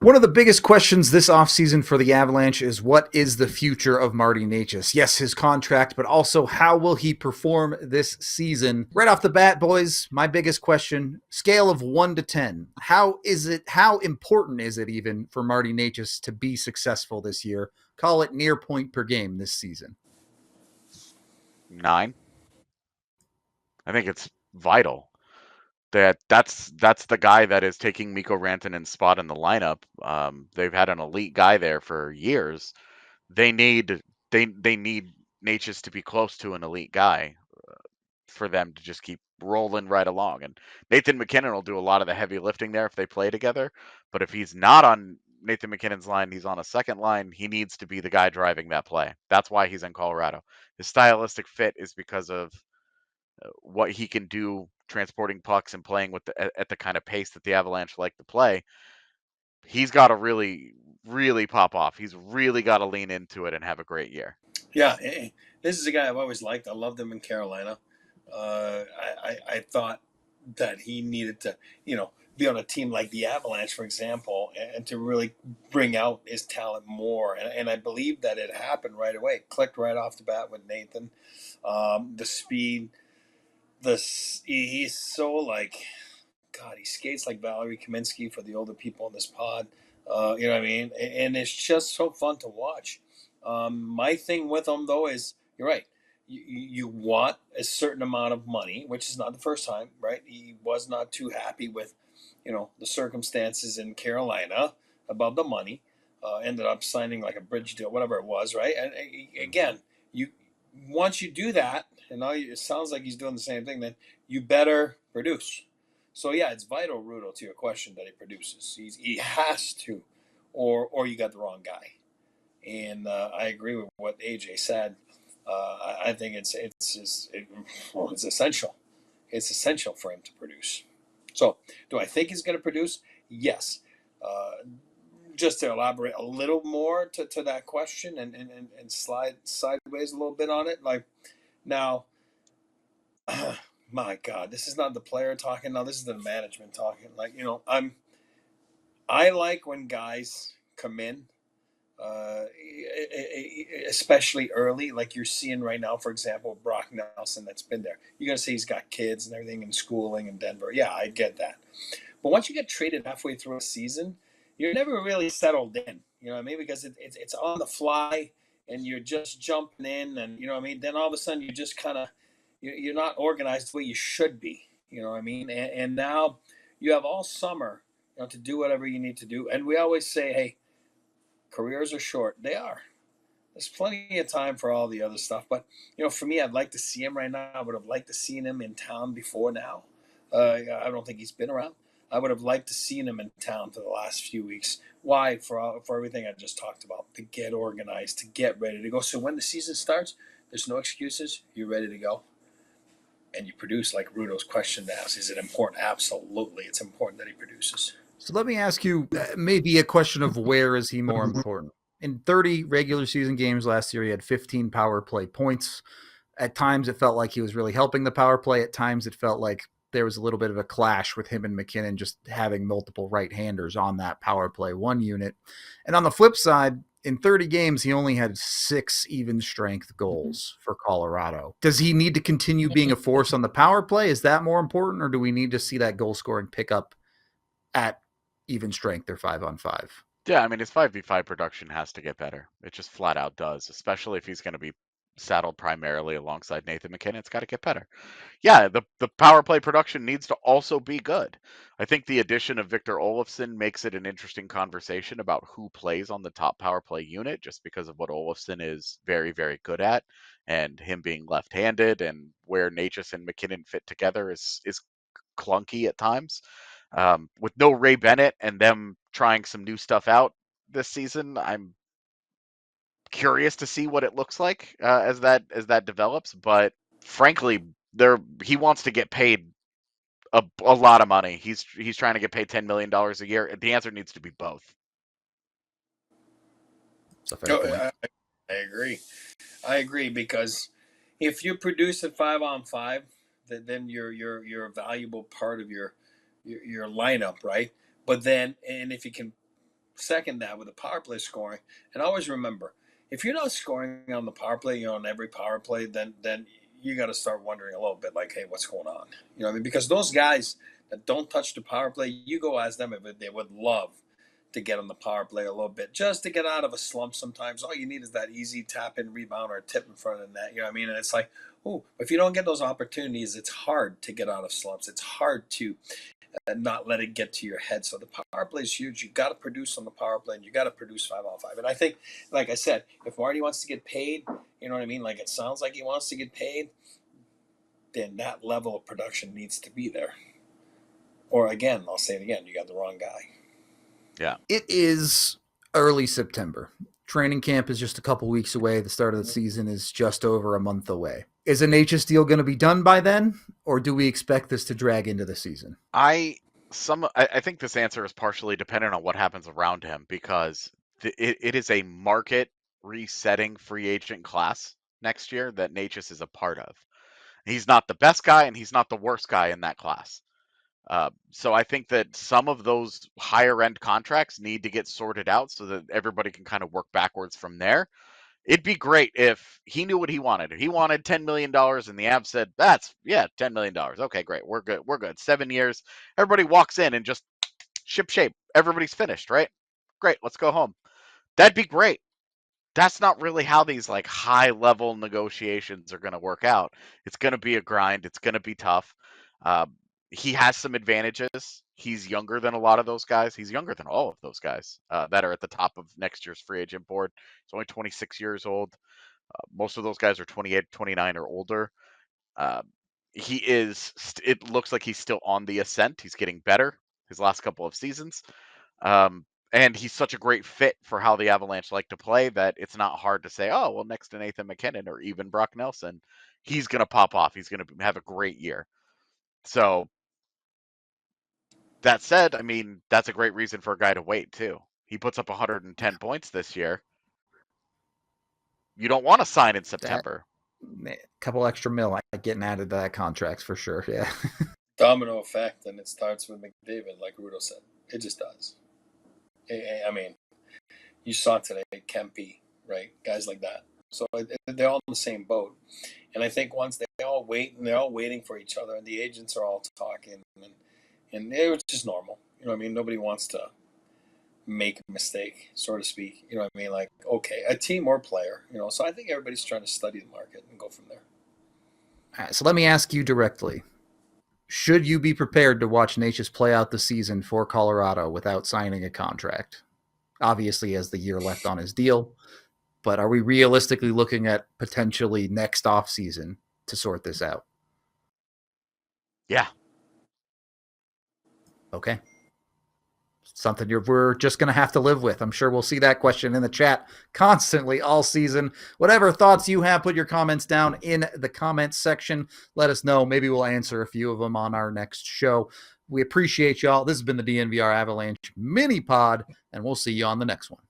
One of the biggest questions this offseason for the Avalanche is what is the future of Marty Necas? Yes, his contract, but also how will he perform this season? Right off the bat, boys, my biggest question, scale of 1 to 10. How important is it even for Marty Necas to be successful this year? Call it near point per game this season. 9. I think it's vital. That's the guy that is taking Mikko Rantanen's spot in the lineup. They've had an elite guy there for years. They need Necas to be close to an elite guy for them to just keep rolling right along. And Nathan MacKinnon will do a lot of the heavy lifting there if they play together. But if he's not on Nathan MacKinnon's line, he's on a second line, he needs to be the guy driving that play. That's why he's in Colorado. His stylistic fit is because of what he can do transporting pucks and playing at the kind of pace that the Avalanche like to play. He's got to really, really pop off. He's really got to lean into it and have a great year. Yeah, this is a guy I've always liked. I loved him in Carolina. I thought that he needed to, be on a team like the Avalanche, for example, and to really bring out his talent more. And I believe that it happened right away. It clicked right off the bat with Nathan. The speed, he's so like, God, he skates like Valerie Kaminsky for the older people in this pod. You know what I mean? And it's just so fun to watch. My thing with him, though, is you're right. You want a certain amount of money, which is not the first time, right? He was not too happy with, the circumstances in Carolina about the money. Ended up signing like a bridge deal, whatever it was, right? And again, once you do that, and now it sounds like he's doing the same thing, then you better produce. So yeah, it's vital, Rudo, to your question, that he produces. He has to, or you got the wrong guy. And I agree with what AJ said. I think it's essential. It's essential for him to produce. So, do I think he's going to produce? Yes. Just to elaborate a little more to that question and slide sideways a little bit on it. Like, now, my God, this is not the player talking. Now, this is the management talking. Like, I like when guys come in, especially early, like you're seeing right now, for example, Brock Nelson that's been there. You're going to say he's got kids and everything and schooling in Denver. Yeah, I get that. But once you get traded halfway through a season, you're never really settled in, you know what I mean? Because it's on the fly and you're just jumping in and, you know what I mean? Then all of a sudden you just kind of, you're not organized the way you should be, you know what I mean? And now you have all summer, to do whatever you need to do. And we always say, hey, careers are short. They are. There's plenty of time for all the other stuff. But, for me, I'd like to see him right now. I would have liked to see him in town before now. I don't think he's been around. I would have liked to see him in town for the last few weeks. Why? For everything I just talked about. To get organized, to get ready to go. So when the season starts, there's no excuses. You're ready to go. And you produce, like Rudo's question asked. Is it important? Absolutely. It's important that he produces. So let me ask you maybe a question of where is he more important? In 30 regular season games last year, he had 15 power play points. At times, it felt like he was really helping the power play. At times, it felt like there was a little bit of a clash with him and MacKinnon just having multiple right-handers on that power play one unit. And on the flip side, in 30 games, he only had 6 even strength goals for Colorado. Does he need to continue being a force on the power play? Is that more important, or do we need to see that goal scoring pick up at even strength or 5-on-5? Yeah, I mean, his 5v5 production has to get better. It just flat out does, especially if he's going to be saddled primarily alongside Nathan MacKinnon. It's got to get better. Yeah, the power play production needs to also be good. I think the addition of Victor Olofsson makes it an interesting conversation about who plays on the top power play unit, just because of what Olofsson is very, very good at, and him being left-handed, and where Necas and MacKinnon fit together is clunky at times. With no Ray Bennett and them trying some new stuff out this season, I'm curious to see what it looks like as that develops. But frankly, he wants to get paid a lot of money. He's trying to get paid $10 million a year. The answer needs to be both. I agree. I agree, because if you produce at 5-on-5, then you're a valuable part of your lineup, right? But then, and if you can second that with the power play scoring. And always remember, if you're not scoring on the power play, on every power play, then you got to start wondering a little bit like, hey, what's going on? You know what I mean? Because those guys that don't touch the power play, you go ask them if they would love to get on the power play a little bit, just to get out of a slump sometimes. All you need is that easy tap in rebound or a tip in front of the net. You know what I mean? And it's like, oh, if you don't get those opportunities, it's hard to get out of slumps. It's hard to not let it get to your head. So the power play is huge. You got to produce on the power play, and you got to produce 5-on-5. And I think, like I said, if Marty wants to get paid, you know what I mean? Like it sounds like he wants to get paid, then that level of production needs to be there. Or again, I'll say it again, you got the wrong guy. Yeah. It is early September. Training camp is just a couple weeks away. The start of the season is just over a month away. Is a Necas deal going to be done by then, or do we expect this to drag into the season? I think this answer is partially dependent on what happens around him, because it is a market resetting free agent class next year that Necas is a part of. He's not the best guy and he's not the worst guy in that class. So I think that some of those higher end contracts need to get sorted out so that everybody can kind of work backwards from there. It'd be great if he knew what he wanted. He wanted $10 million, and the Avs said, $10 million. Okay, great. We're good. 7 years. Everybody walks in and just ship shape. Everybody's finished, right? Great. Let's go home. That'd be great. That's not really how these like high level negotiations are going to work out. It's going to be a grind. It's going to be tough. He has some advantages. He's younger than a lot of those guys. He's younger than all of those guys that are at the top of next year's free agent board. He's only 26 years old. Most of those guys are 28, 29 or older. It looks like he's still on the ascent. He's getting better his last couple of seasons. And he's such a great fit for how the Avalanche like to play that it's not hard to say, oh, well, next to Nathan MacKinnon or even Brock Nelson, he's going to pop off. He's going to have a great year. So that said, I mean, that's a great reason for a guy to wait, too. He puts up 110 points this year. You don't want to sign in September. A couple extra mil getting added to that contract for sure, yeah. Domino effect, and it starts with McDavid, like Rudo said. It just does. I mean, you saw today Kempe, right? Guys like that. So they're all in the same boat. And I think once they all wait, and they're all waiting for each other, and the agents are all talking, and it was just normal. You know what I mean? Nobody wants to make a mistake, so to speak. You know what I mean? Like, okay, a team or player, so I think everybody's trying to study the market and go from there. All right, so let me ask you directly. Should you be prepared to watch Necas play out the season for Colorado without signing a contract? Obviously, he has the year left on his deal, but are we realistically looking at potentially next offseason to sort this out? Yeah. Okay. Something we're just going to have to live with. I'm sure we'll see that question in the chat constantly all season. Whatever thoughts you have, put your comments down in the comments section. Let us know. Maybe we'll answer a few of them on our next show. We appreciate y'all. This has been the DNVR Avalanche mini pod, and we'll see you on the next one.